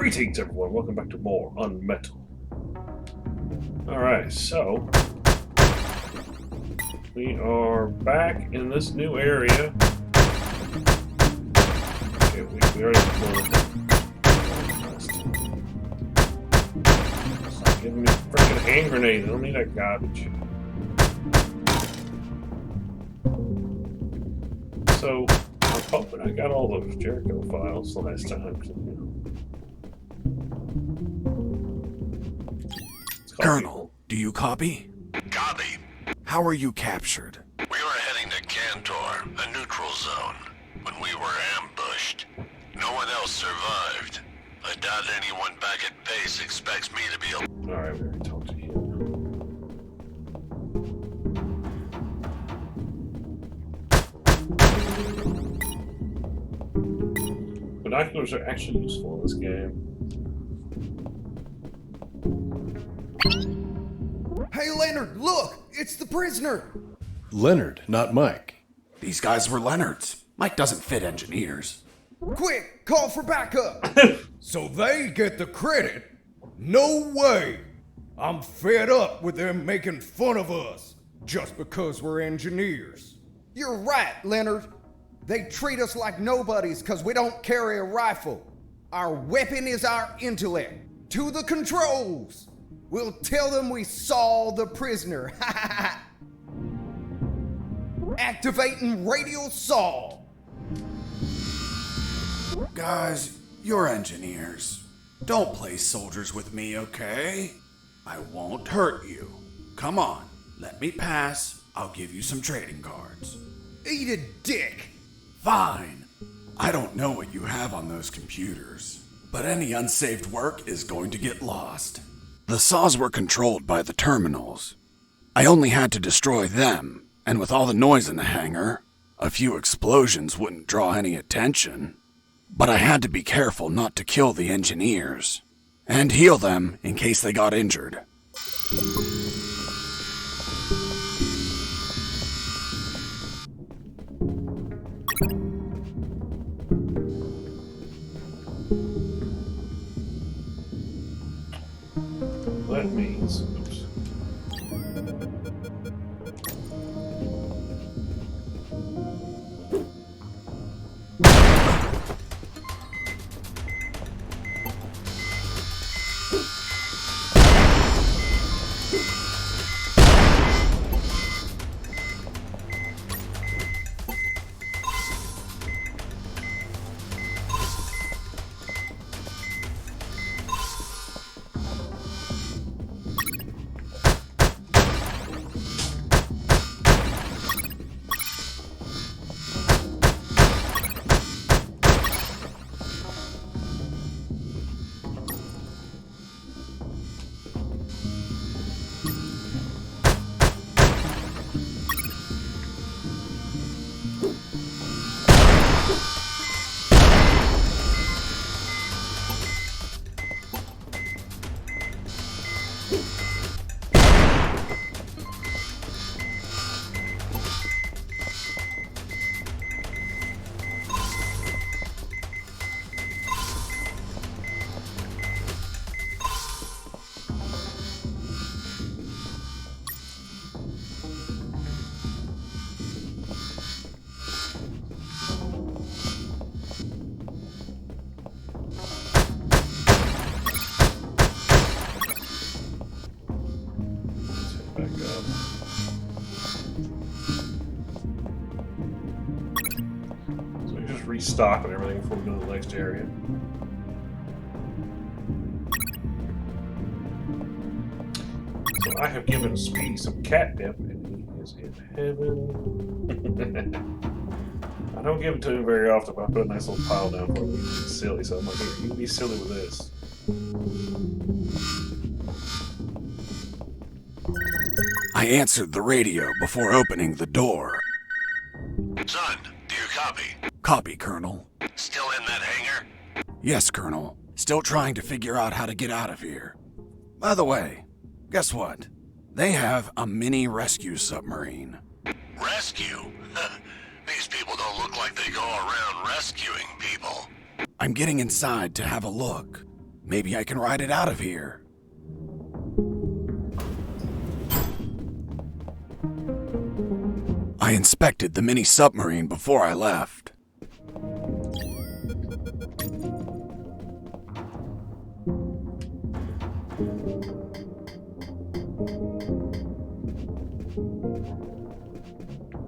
Greetings everyone, welcome back to more UnMetal. Alright, so we are back in this new area. Okay, we already explored it. Stop giving me a freaking hand grenade, I don't need that garbage. So, I'm hoping I got all those Jericho files last time. Colonel, do you copy? Copy. How are you captured? We were heading to Cantor, a neutral zone, when we were ambushed. No one else survived. I doubt anyone back at base expects me to be Alright, we already talked to you. Binoculars are actually useful in this game. Hey, Leonard, look! It's the prisoner! Leonard, not Mike. These guys were Leonards. Mike doesn't fit engineers. Quick, call for backup! So they get the credit? No way! I'm fed up with them making fun of us, just because we're engineers. You're right, Leonard. They treat us like nobodies because we don't carry a rifle. Our weapon is our intellect. To the controls! We'll tell them we saw the prisoner. Activating radio saw. Guys, you're engineers. Don't play soldiers with me, okay? I won't hurt you. Come on, let me pass. I'll give you some trading cards. Eat a dick. Fine. I don't know what you have on those computers, but any unsaved work is going to get lost. The saws were controlled by the terminals. I only had to destroy them, and with all the noise in the hangar, a few explosions wouldn't draw any attention. But I had to be careful not to kill the engineers, and heal them in case they got injured. That means, oops. Back up. So we just restock and everything before we go to the next area. So I have given Sptz some catnip and he is in heaven. I don't give it to him very often, but I put a nice little pile down for him. He's silly, so I'm like, here, you can be silly with this. I answered the radio before opening the door. Son, do you copy? Copy, Colonel. Still in that hangar? Yes, Colonel. Still trying to figure out how to get out of here. By the way, guess what? They have a mini rescue submarine. Rescue? These people don't look like they go around rescuing people. I'm getting inside to have a look. Maybe I can ride it out of here. I inspected the mini submarine before I left.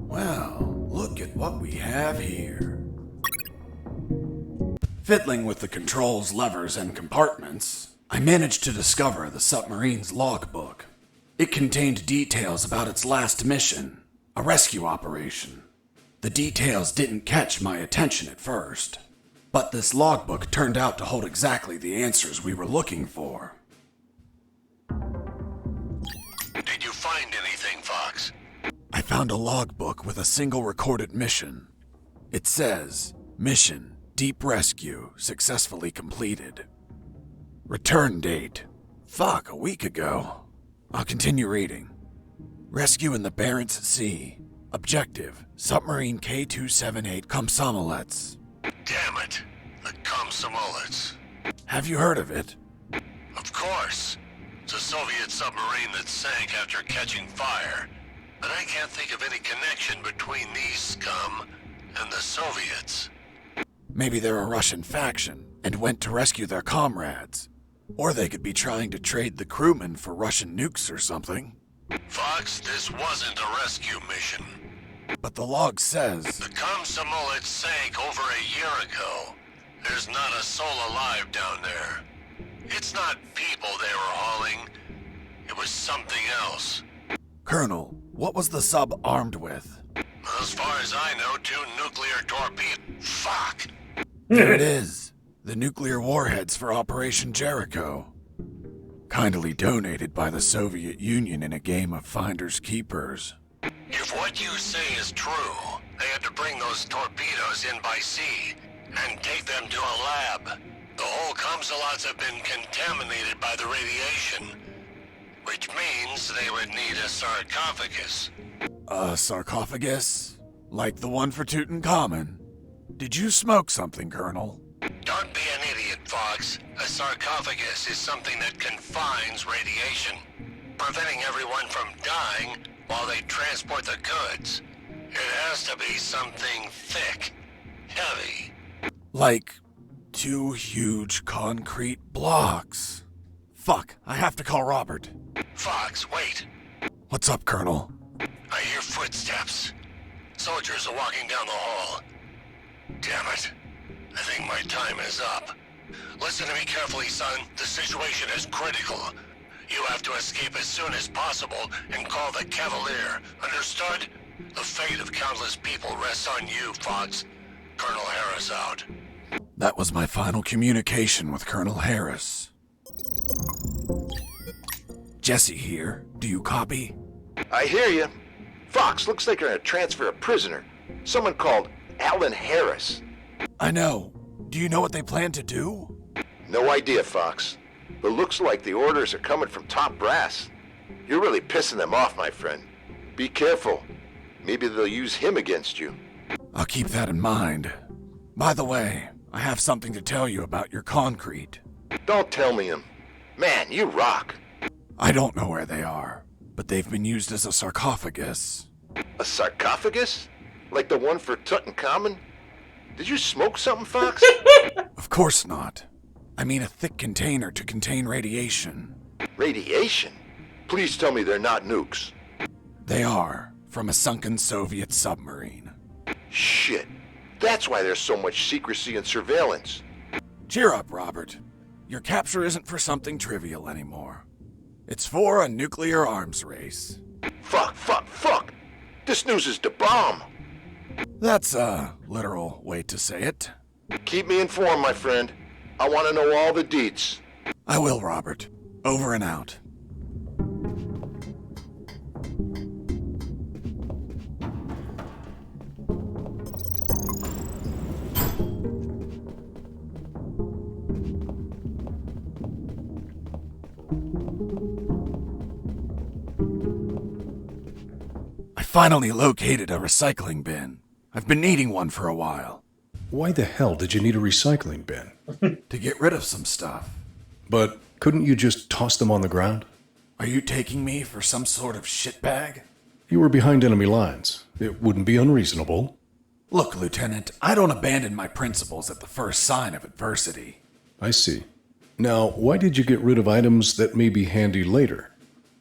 Well, look at what we have here. Fiddling with the controls, levers, and compartments, I managed to discover the submarine's logbook. It contained details about its last mission, a rescue operation. The details didn't catch my attention at first, but this logbook turned out to hold exactly the answers we were looking for. Did you find anything, Fox? I found a logbook with a single recorded mission. It says, Mission Deep Rescue successfully completed. Return date. Fuck, a week ago. I'll continue reading. Rescue in the Barents Sea. Objective, submarine K-278 Komsomolets. Damn it. The Komsomolets. Have you heard of it? Of course. It's a Soviet submarine that sank after catching fire. But I can't think of any connection between these scum and the Soviets. Maybe they're a Russian faction and went to rescue their comrades. Or they could be trying to trade the crewmen for Russian nukes or something. Fox, this wasn't a rescue mission. But the log says... The Komsomolets sank over a year ago. There's not a soul alive down there. It's not people they were hauling. It was something else. Colonel, what was the sub armed with? As far as I know, 2 nuclear torpedoes. Fuck! There it is. The nuclear warheads for Operation Jericho. Kindly donated by the Soviet Union in a game of Finders Keepers. If what you say is true, they had to bring those torpedoes in by sea and take them to a lab. The whole Komsomolets have been contaminated by the radiation, which means they would need a sarcophagus. A sarcophagus? Like the one for Tutankhamun? Did you smoke something, Colonel? Don't be an idiot, Fox. A sarcophagus is something that confines radiation, preventing everyone from dying while they transport the goods. It has to be something thick, heavy. Like 2 huge concrete blocks. Fuck, I have to call Robert. Fox, wait. What's up, Colonel? I hear footsteps. Soldiers are walking down the hall. Damn it. I think my time is up. Listen to me carefully, son. The situation is critical. You have to escape as soon as possible and call the Cavalier. Understood? The fate of countless people rests on you, Fox. Colonel Harris out. That was my final communication with Colonel Harris. Jesse here. Do you copy? I hear you. Fox, looks like you're gonna transfer a prisoner. Someone called Alan Harris. I know. Do you know what they plan to do? No idea, Fox. But looks like the orders are coming from top brass. You're really pissing them off, my friend. Be careful. Maybe they'll use him against you. I'll keep that in mind. By the way, I have something to tell you about your concrete. Don't tell me him. Man, you rock. I don't know where they are, but they've been used as a sarcophagus. A sarcophagus? Like the one for Tutankhamun? Did you smoke something, Fox? Of course not. I mean a thick container to contain radiation. Radiation? Please tell me they're not nukes. They are, from a sunken Soviet submarine. Shit. That's why there's so much secrecy and surveillance. Cheer up, Robert. Your capture isn't for something trivial anymore. It's for a nuclear arms race. Fuck. This news is the bomb. That's a literal way to say it. Keep me informed, my friend. I want to know all the deets. I will, Robert. Over and out. I finally located a recycling bin. I've been needing one for a while. Why the hell did you need a recycling bin? To get rid of some stuff. But couldn't you just toss them on the ground? Are you taking me for some sort of shitbag? You were behind enemy lines. It wouldn't be unreasonable. Look, Lieutenant, I don't abandon my principles at the first sign of adversity. I see. Now, why did you get rid of items that may be handy later?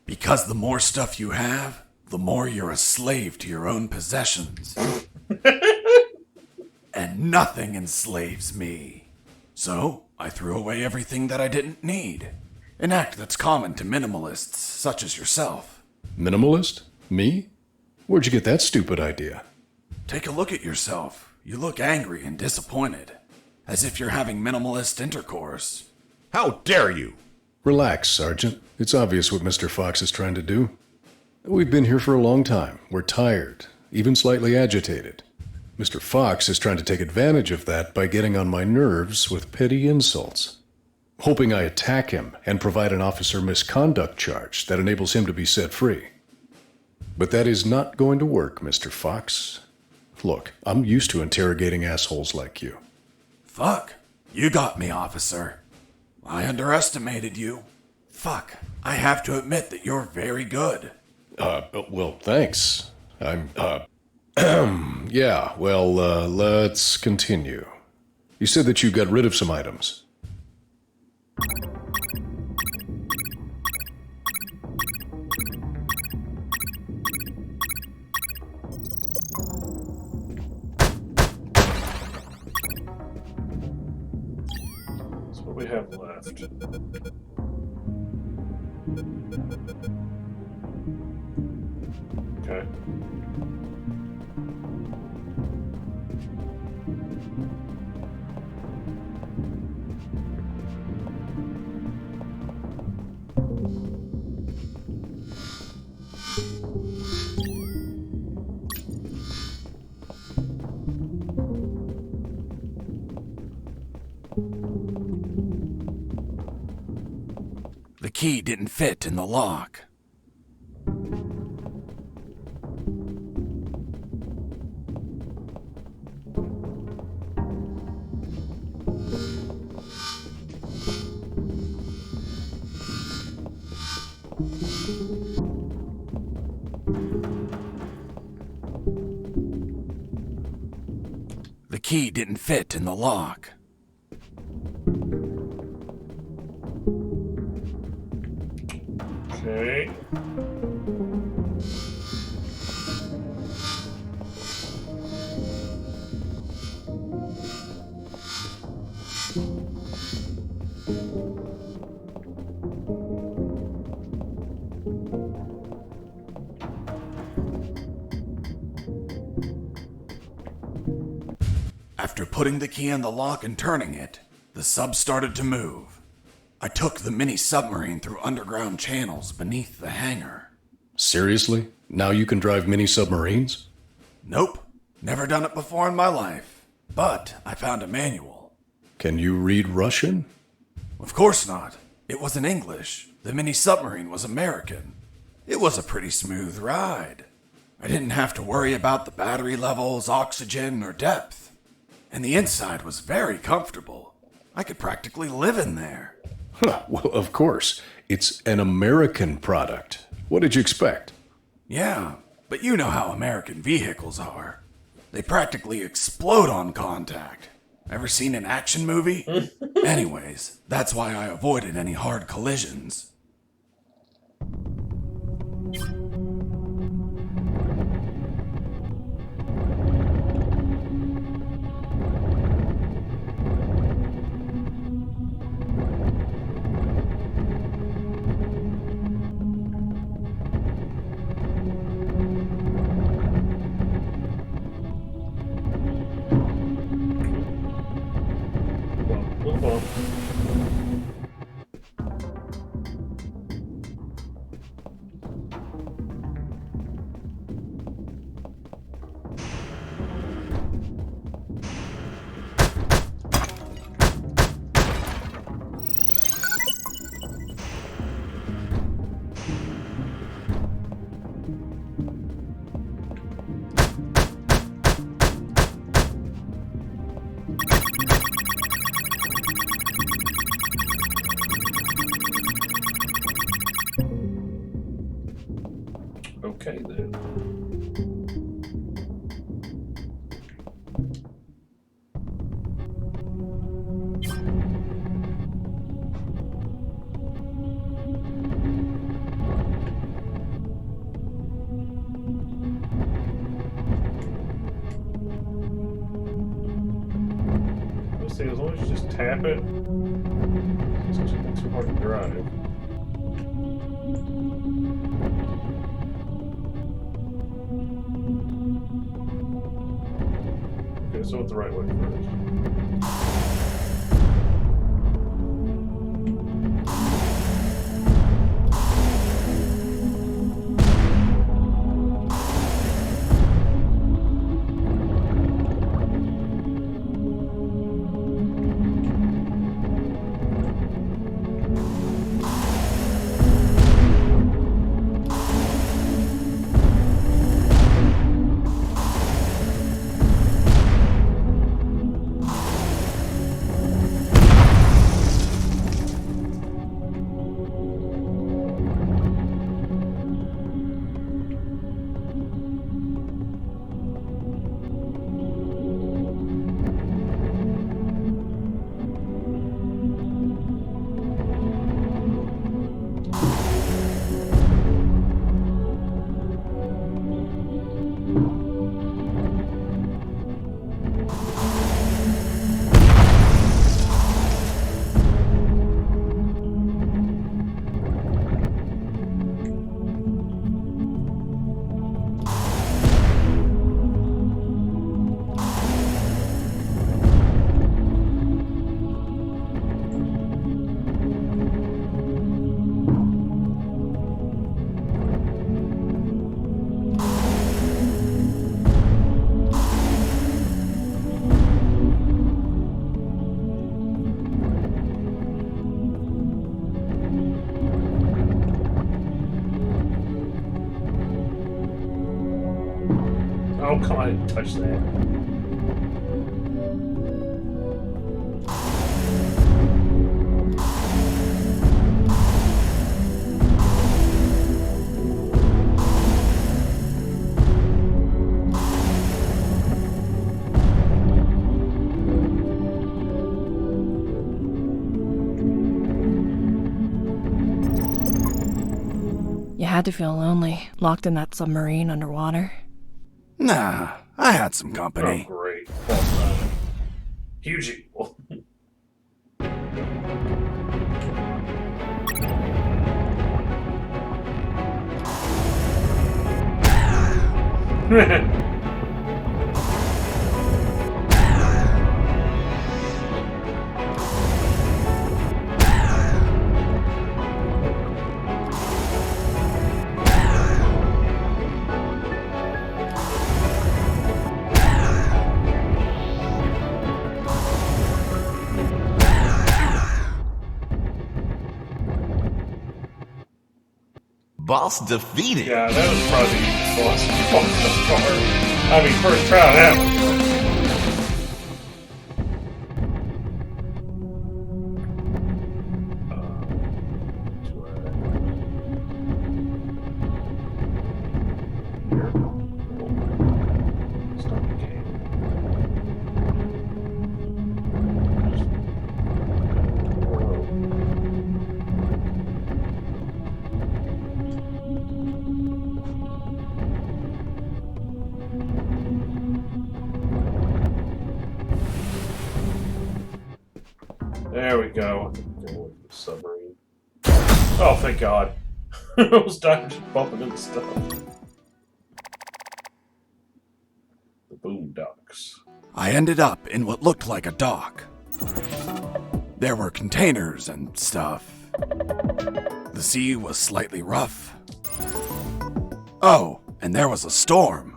Because the more stuff you have, the more you're a slave to your own possessions. And nothing enslaves me. So, I threw away everything that I didn't need. An act that's common to minimalists such as yourself. Minimalist? Me? Where'd you get that stupid idea? Take a look at yourself. You look angry and disappointed. As if you're having minimalist intercourse. How dare you? Relax, Sergeant. It's obvious what Mr. Fox is trying to do. We've been here for a long time. We're tired, even slightly agitated. Mr. Fox is trying to take advantage of that by getting on my nerves with petty insults, hoping I attack him and provide an officer misconduct charge that enables him to be set free. But that is not going to work, Mr. Fox. Look, I'm used to interrogating assholes like you. Fuck. You got me, officer. I underestimated you. Fuck. I have to admit that you're very good. Well, thanks. Yeah, well, let's continue. You said that you got rid of some items. That's what we have left. Okay. The key didn't fit in the lock. The key didn't fit in the lock. Okay. After putting the key in the lock and turning it, the sub started to move. I took the mini submarine through underground channels beneath the hangar. Seriously? Now you can drive mini submarines? Nope, never done it before in my life. But I found a manual. Can you read Russian? Of course not. It was in English. The mini submarine was American. It was a pretty smooth ride. I didn't have to worry about the battery levels, oxygen, or depth. And the inside was very comfortable. I could practically live in there. Huh, well, of course. It's an American product. What did you expect? Yeah, but you know how American vehicles are. They practically explode on contact. Ever seen an action movie? Anyways, that's why I avoided any hard collisions. Well. Okay then. This thing, as long as you just tap it, it's actually not too hard to drive. Okay, so it's the right way first. Oh, come on, I didn't touch that. You had to feel lonely, locked in that submarine underwater. Nah, I had some Oh, company. great. Huge equal. Boss defeated. Yeah, that was probably the boss part. I mean, first try that one. Start the game. There we go. Submarine. Oh, thank God. I almost died just bumping into stuff. The boondocks. I ended up in what looked like a dock. There were containers and stuff. The sea was slightly rough. Oh, and there was a storm.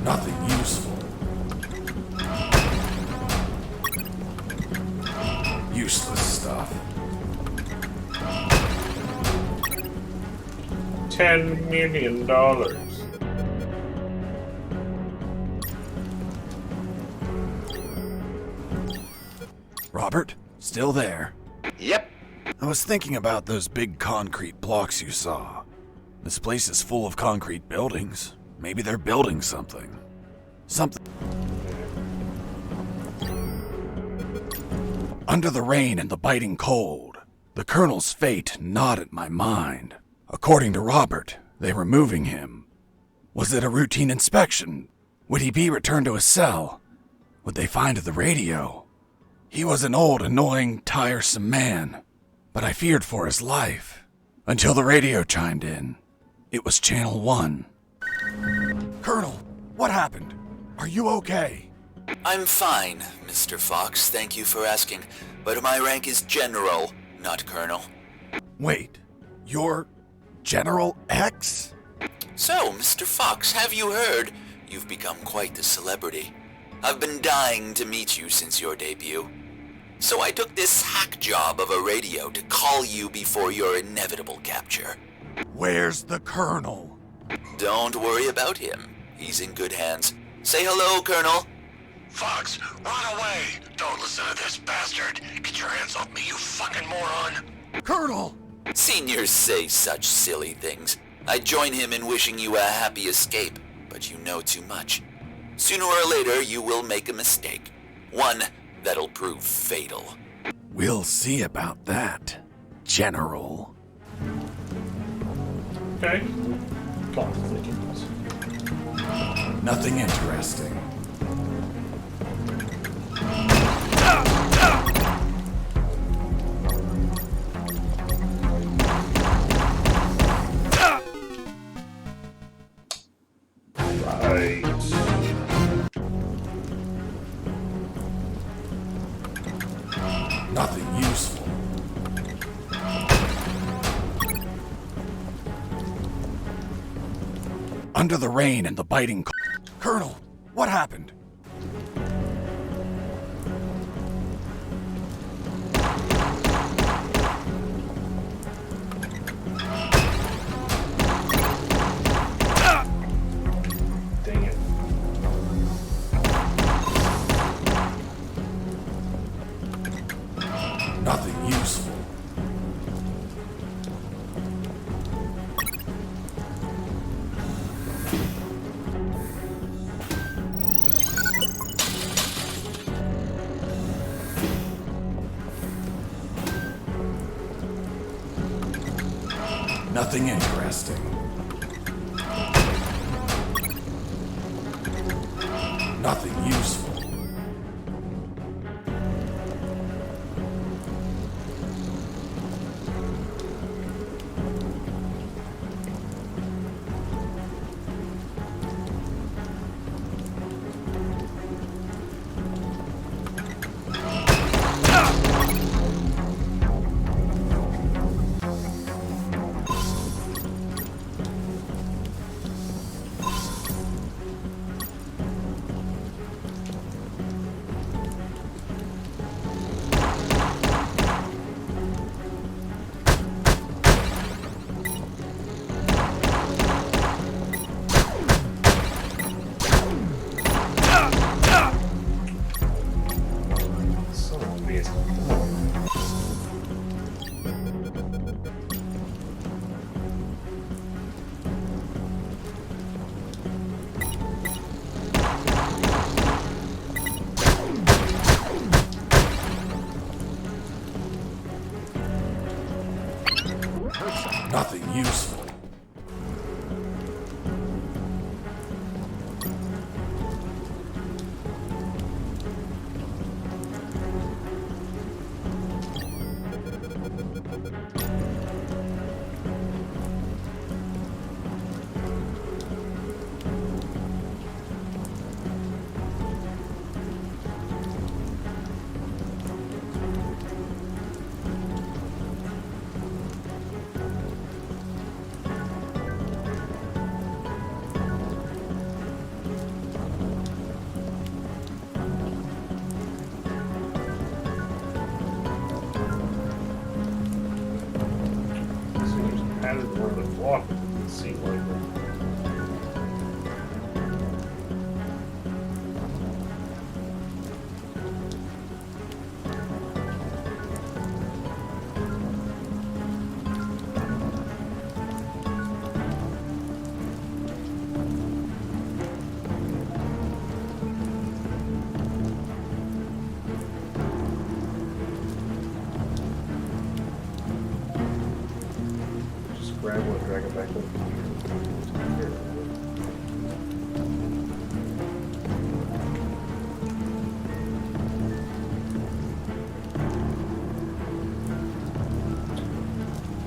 Nothing useful. Useless stuff. $10 million. Robert, still there. Yep. I was thinking about those big concrete blocks you saw. This place is full of concrete buildings. Maybe they're building something. Under the rain and the biting cold, the Colonel's fate gnawed at my mind. According to Robert, they were moving him. Was it a routine inspection? Would he be returned to his cell? Would they find the radio? He was an old, annoying, tiresome man, but I feared for his life. Until the radio chimed in. It was Channel 1. Colonel, what happened? Are you okay? I'm fine, Mr. Fox, thank you for asking, but my rank is General, not Colonel. Wait, you're General X? So, Mr. Fox, have you heard? You've become quite the celebrity. I've been dying to meet you since your debut. So I took this hack job of a radio to call you before your inevitable capture. Where's the Colonel? Don't worry about him. He's in good hands. Say hello, Colonel. Fox, run away! Don't listen to this bastard! Get your hands off me, you fucking moron! Colonel! Seniors say such silly things. I join him in wishing you a happy escape, but you know too much. Sooner or later, you will make a mistake. One that'll prove fatal. We'll see about that, General. Okay. Plot thickens. Nothing interesting. Right. Nothing useful. Under the rain and the biting Colonel, what happened? Dang it. Nothing useful. Nothing interesting. Nothing useful. Son of a bitch. Nothing useful. Seems added where the block didn't seem like that. drag it back over here.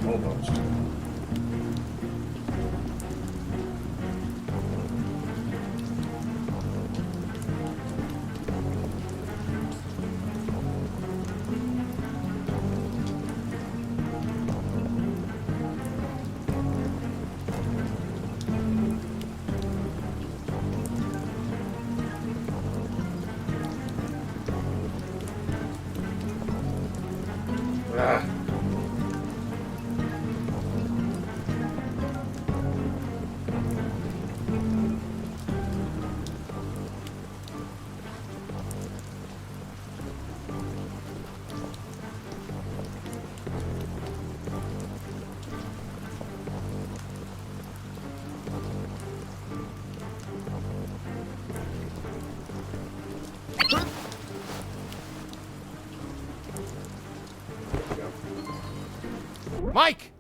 Almost. Ah. Mike!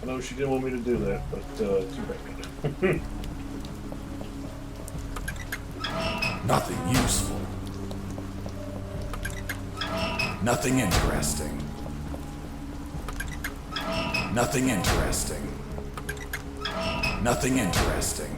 I know she didn't want me to do that, but too bad. Nothing useful. Nothing interesting. Nothing interesting. Nothing interesting.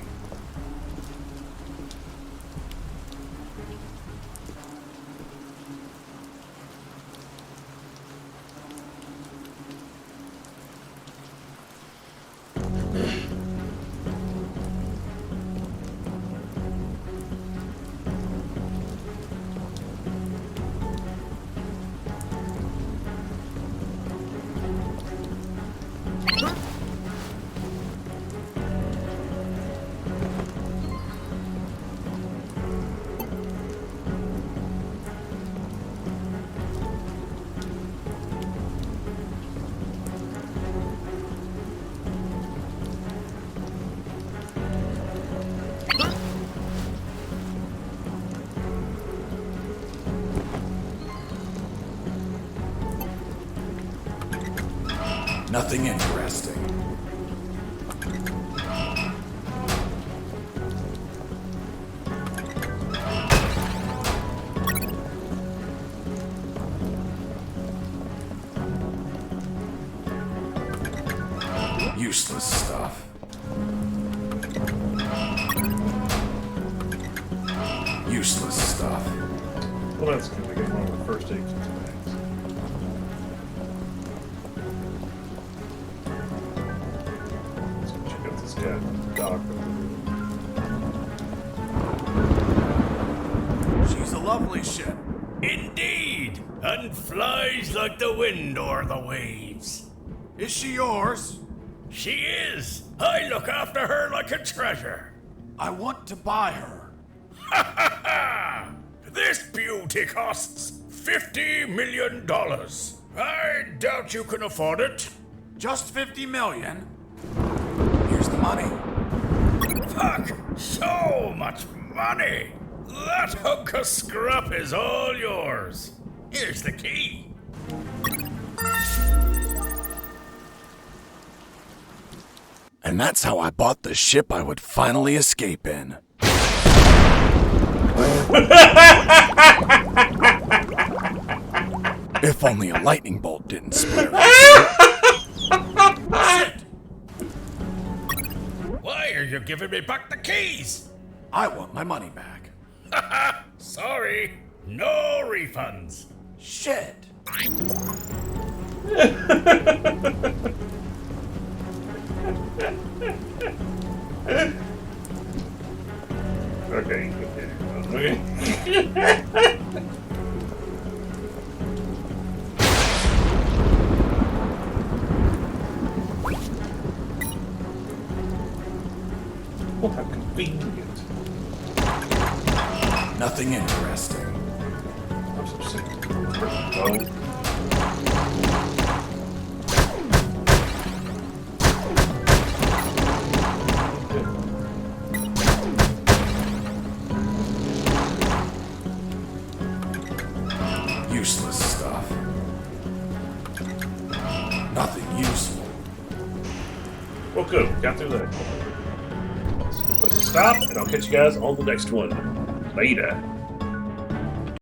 Nothing interesting. Useless stuff. Useless stuff. Well, that's good. We get one of the first aid kits bags. So check out this guy, Doc. She's a lovely ship. Indeed, and flies like the wind o'er the waves. Is she yours? She is. I look after her like a treasure. I want to buy her. Ha ha ha! This beauty costs $50 million. I doubt you can afford it. Just 50 million? Here's the money. Fuck! So much money! That hunk of scrap is all yours. Here's the key. And that's how I bought the ship I would finally escape in. If only a lightning bolt didn't split her. Shit! Why are you giving me back the keys? I want my money back. Haha, sorry. No refunds. Shit. Okay, okay. Well, how convenient. Nothing interesting. I'm so sick of freaking boat. good. We got through that. That's a good place to stop, and I'll catch you guys on the next one. Later.